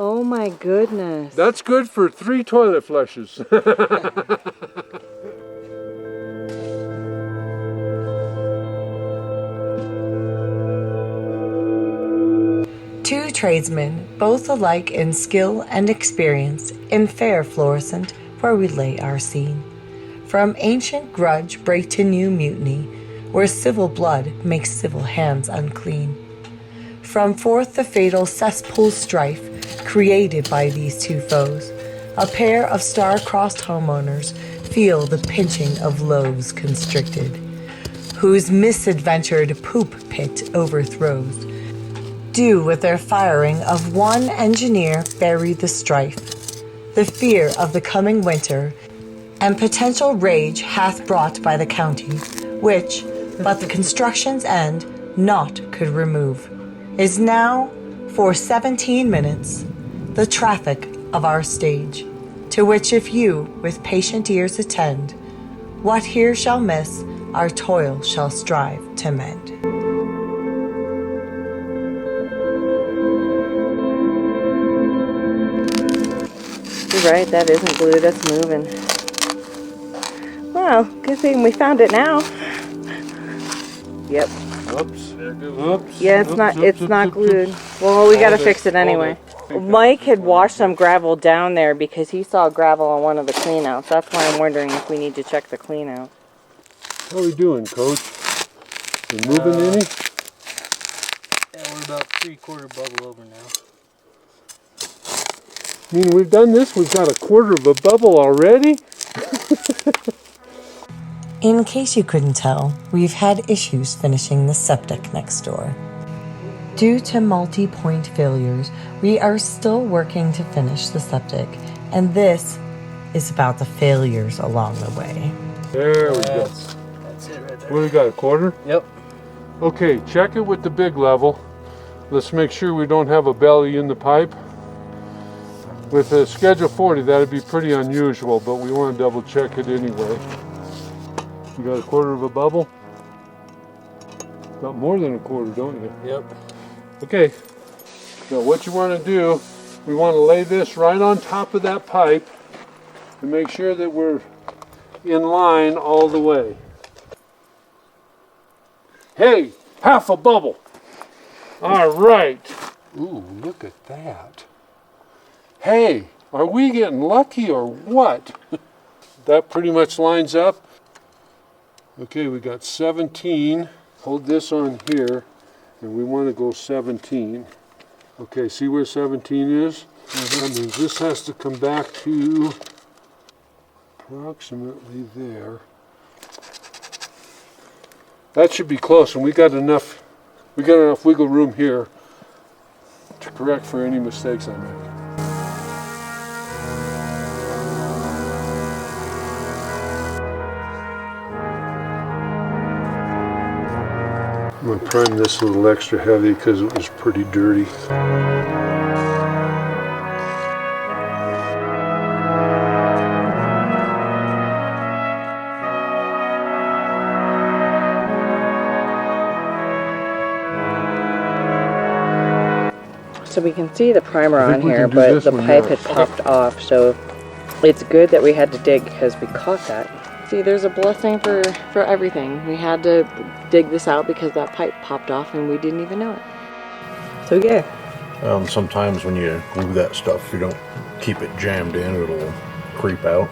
Oh my goodness. That's good for 3 toilet flushes. Two tradesmen, both alike in skill and experience, in fair Florissant, where we lay our scene. From ancient grudge break to new mutiny, where civil blood makes civil hands unclean. From forth the fatal cesspool strife, created by these two foes, a pair of star-crossed homeowners feel the pinching of loaves constricted, whose misadventured poop pit overthrows. Do with their firing of one engineer bury the strife, the fear of the coming winter, and potential rage hath brought by the county, which, but the construction's end, naught could remove, is now, for 17 minutes, the traffic of our stage, to which if you with patient ears attend, what here shall miss, our toil shall strive to mend. You're right, that isn't glue, that's moving. Well, good thing we found it now. Yep. Oops. Oops. Yeah, it's not glued. Well, we gotta fix it anyway. Mike had washed some gravel down there because he saw gravel on one of the cleanouts. That's why I'm wondering if we need to check the cleanout. How are we doing, Coach? You moving any? Yeah, we're about 3/4 bubble over now. I mean, we've done this, we've got 1/4 of a bubble already? In case you couldn't tell, we've had issues finishing the septic next door. Due to multi-point failures, we are still working to finish the septic, and this is about the failures along the way. There we go. That's it right there. What, we got 1/4? Yep. Okay, check it with the big level. Let's make sure we don't have a belly in the pipe. With a schedule 40, that'd be pretty unusual, but we want to double check it anyway. You got 1/4 of a bubble? Got more than 1/4, don't you? Yep. Okay, so what you want to do, we want to lay this right on top of that pipe and make sure that we're in line all the way. Hey, half a bubble. All right. Ooh, look at that. Hey, are we getting lucky or what? That pretty much lines up. Okay, we got 17. Hold this on here, and we want to go 17. Okay, see where 17 is? That means this has to come back to approximately there. That should be close, and we got enough wiggle room here to correct for any mistakes I make. I'm going to prime this a little extra heavy because it was pretty dirty. So we can see the primer on we here, can do but this the one pipe now. had popped off, so it's good that we had to dig because we caught that. See, there's a blessing for everything. We had to dig this out because that pipe popped off and we didn't even know it. So yeah. Sometimes when you glue that stuff, you don't keep it jammed in, it'll creep out.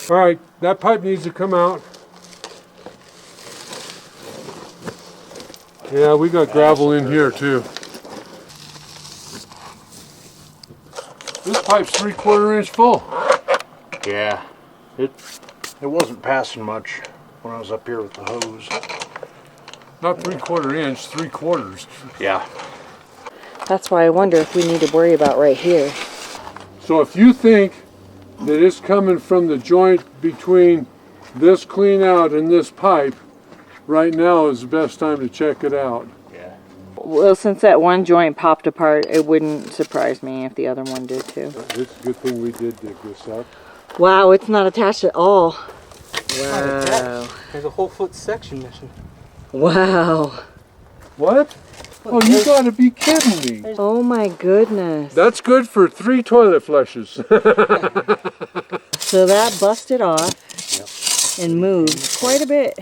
All right, that pipe needs to come out. Yeah, we got gravel in here too. This pipe's 3/4 inch full. Yeah, it wasn't passing much when I was up here with the hose. Not 3/4 inch, 3/4. Yeah. That's why I wonder if we need to worry about right here. So if you think that it's coming from the joint between this clean out and this pipe, right now is the best time to check it out. Yeah. Well, since that one joint popped apart, it wouldn't surprise me if the other one did too. It's a good thing we did dig this up. Wow, it's not attached at all. Wow. There's a whole foot section missing. Wow. What? Oh, you gotta be kidding me. Oh my goodness. That's good for 3 toilet flushes. So that busted off and moved quite a bit.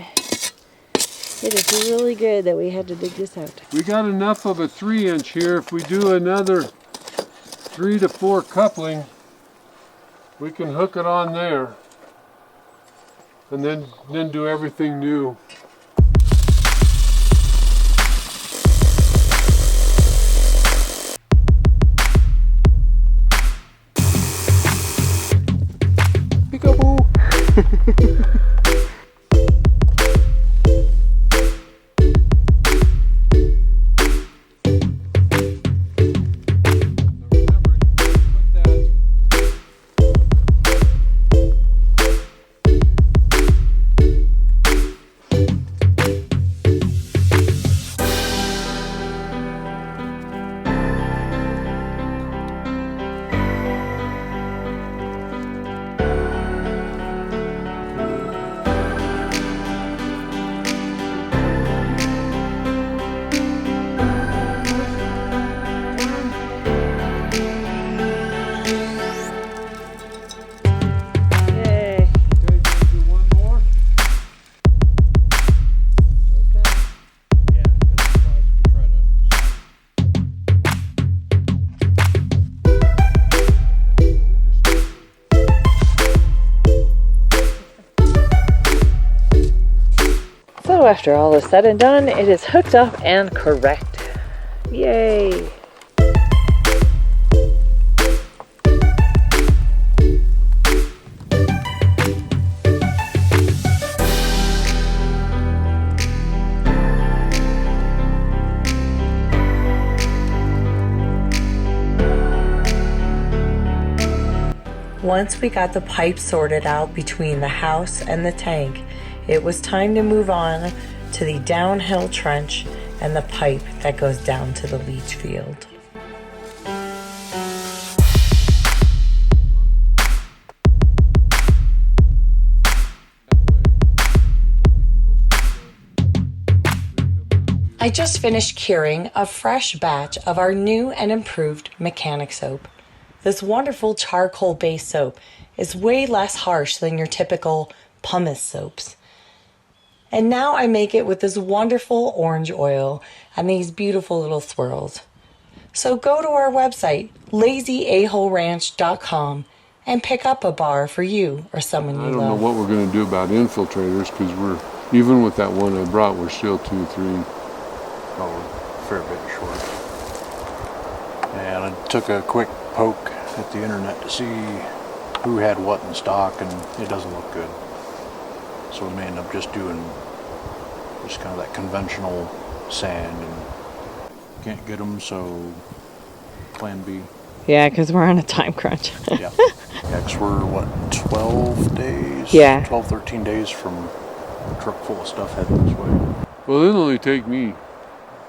It is really good that we had to dig this out. We got enough of a 3-inch here. If we do another 3 to 4 coupling, we can hook it on there and then do everything new. Peekaboo. Yay. Okay, do one more. Yeah, because otherwise if you try to... So after all is said and done, it is hooked up and correct. Yay. Once we got the pipe sorted out between the house and the tank, it was time to move on to the downhill trench and the pipe that goes down to the leach field. I just finished curing a fresh batch of our new and improved mechanic soap. This wonderful charcoal-based soap is way less harsh than your typical pumice soaps. And now I make it with this wonderful orange oil and these beautiful little swirls. So go to our website, lazyaholeranch.com, and pick up a bar for you or someone I you don't know love. what we're going to do about infiltrators because we're, even with that one I brought, we're still 2, 3. Oh, a fair bit short. And I took a quick poke at the internet to see who had what in stock, and it doesn't look good. So we may end up just doing just kind of that conventional sand, and can't get them, so plan B. Yeah, because we're on a time crunch. Yeah. Yeah, 'cause we're, what, 12 days? Yeah. 12, 13 days from a truck full of stuff heading this way. Well, it'll only take me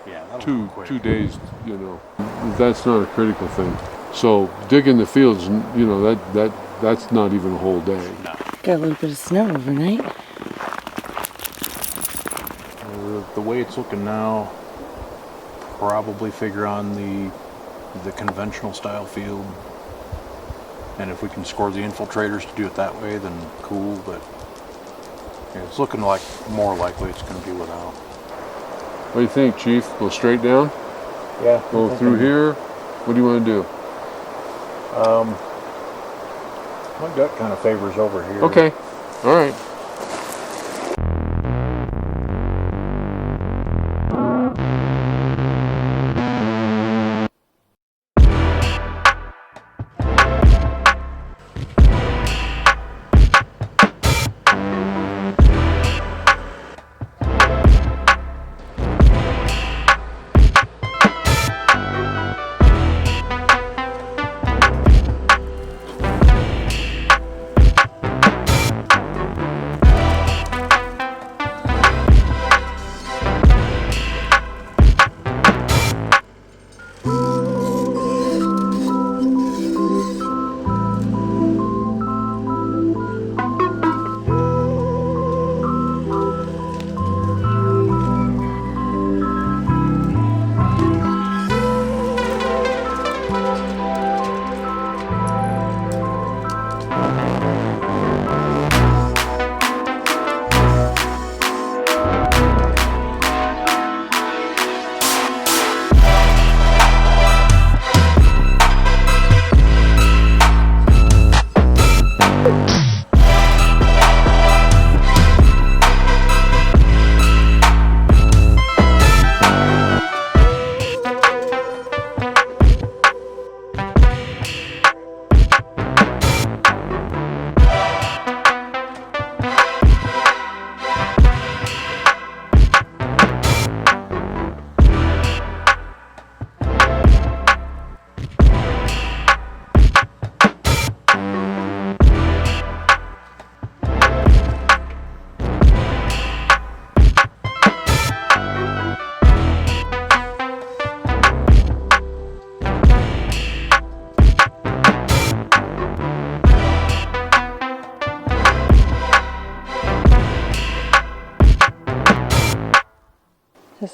Yeah, that'll two go quick. 2 days, you know. That's not a critical thing. So digging the fields, you know, that's not even a whole day. No. Got a little bit of snow overnight. The way it's looking now, probably figure on the conventional style field. And if we can score the infiltrators to do it that way, then cool, but yeah, it's looking like more likely it's going to be without. What do you think, Chief? Go straight down? Yeah. Go through here? What do you want to do? My gut kind of favors over here. Okay. All right.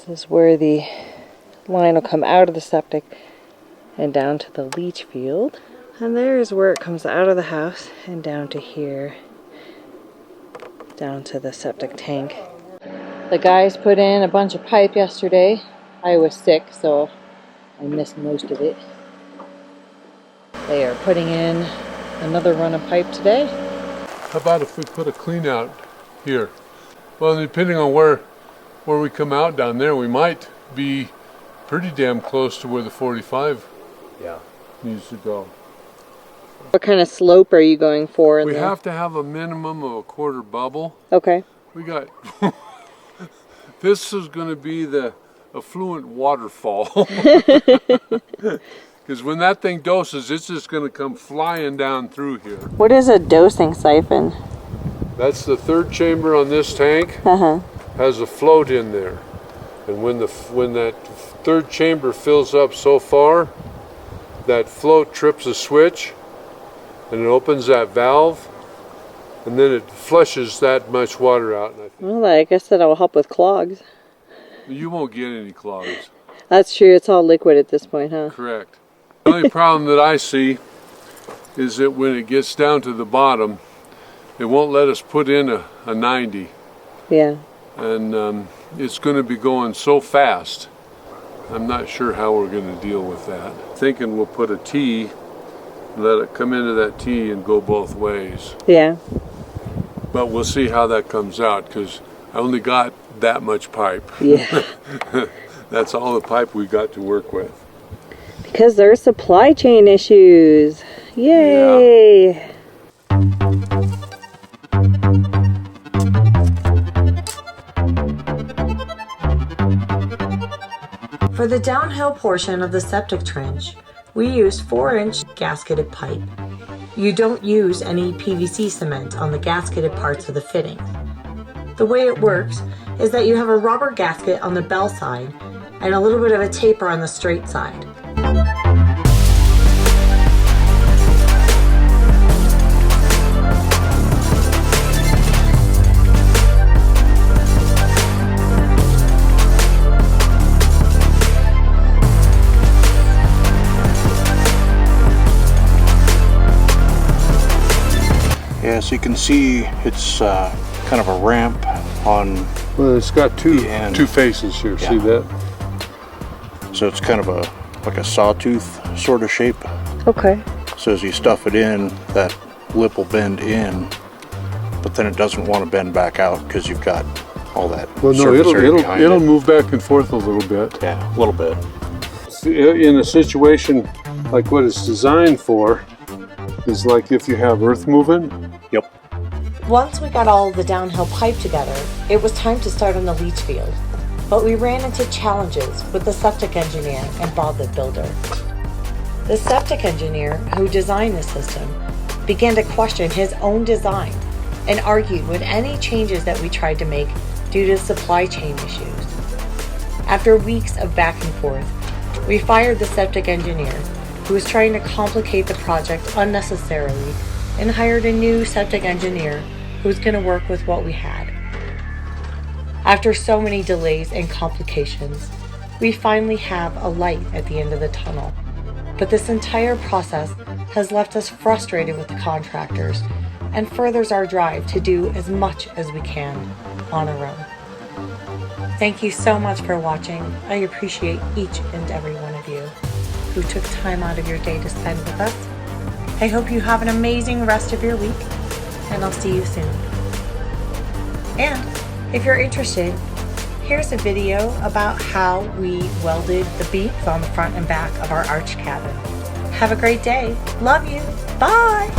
This is where the line will come out of the septic and down to the leach field. And there's where it comes out of the house and down to here, down to the septic tank. The guys put in a bunch of pipe yesterday. I was sick, so I missed most of it. They are putting in another run of pipe today. How about if we put a clean out here? Well, depending on where we come out down there, we might be pretty damn close to where the 45 needs to go. What kind of slope are you going for? We have to have a minimum of a quarter bubble. Okay. We got, this is going to be the affluent waterfall. Because when that thing doses, it's just going to come flying down through here. What is a dosing siphon? That's the third chamber on this tank. Has a float in there. And when that third chamber fills up so far, that float trips a switch and it opens that valve, and then it flushes that much water out. And Well, I guess that'll help with clogs. you won't get any clogs. That's true, it's all liquid at this point, huh? Correct. The only problem that I see is that when it gets down to the bottom, it won't let us put in a 90. Yeah. And it's going to be going so fast. I'm not sure how we're going to deal with that. Thinking we'll put a T, let it come into that T and go both ways. Yeah. But we'll see how that comes out, because I only got that much pipe. Yeah. That's all the pipe we got to work with. Because there's supply chain issues. Yay! Yeah. For the downhill portion of the septic trench, we use 4-inch gasketed pipe. You don't use any PVC cement on the gasketed parts of the fitting. The way it works is that you have a rubber gasket on the bell side and a little bit of a taper on the straight side. Yeah, so you can see it's kind of a ramp on. Well, it's got two end. faces here. Yeah. See that? So it's kind of like a sawtooth sort of shape. Okay. So as you stuff it in, that lip will bend in, but then it doesn't want to bend back out because you've got all that Well, no, surface area behind it'll it. move back and forth a little bit. Yeah, a little bit. In a situation like what it's designed for, is like if you have earth moving. Yep. Once we got all of the downhill pipe together, it was time to start on the leach field. But we ran into challenges with the septic engineer and Bob the builder. The septic engineer who designed the system began to question his own design and argued with any changes that we tried to make due to supply chain issues. After weeks of back and forth, we fired the septic engineer who was trying to complicate the project unnecessarily and hired a new septic engineer who was going to work with what we had. After so many delays and complications, we finally have a light at the end of the tunnel. But this entire process has left us frustrated with the contractors and furthers our drive to do as much as we can on our own. Thank you so much for watching. I appreciate each and every one of you who took time out of your day to spend with us. I hope you have an amazing rest of your week, and I'll see you soon. And if you're interested, here's a video about how we welded the beams on the front and back of our arch cabin. Have a great day. Love you. Bye.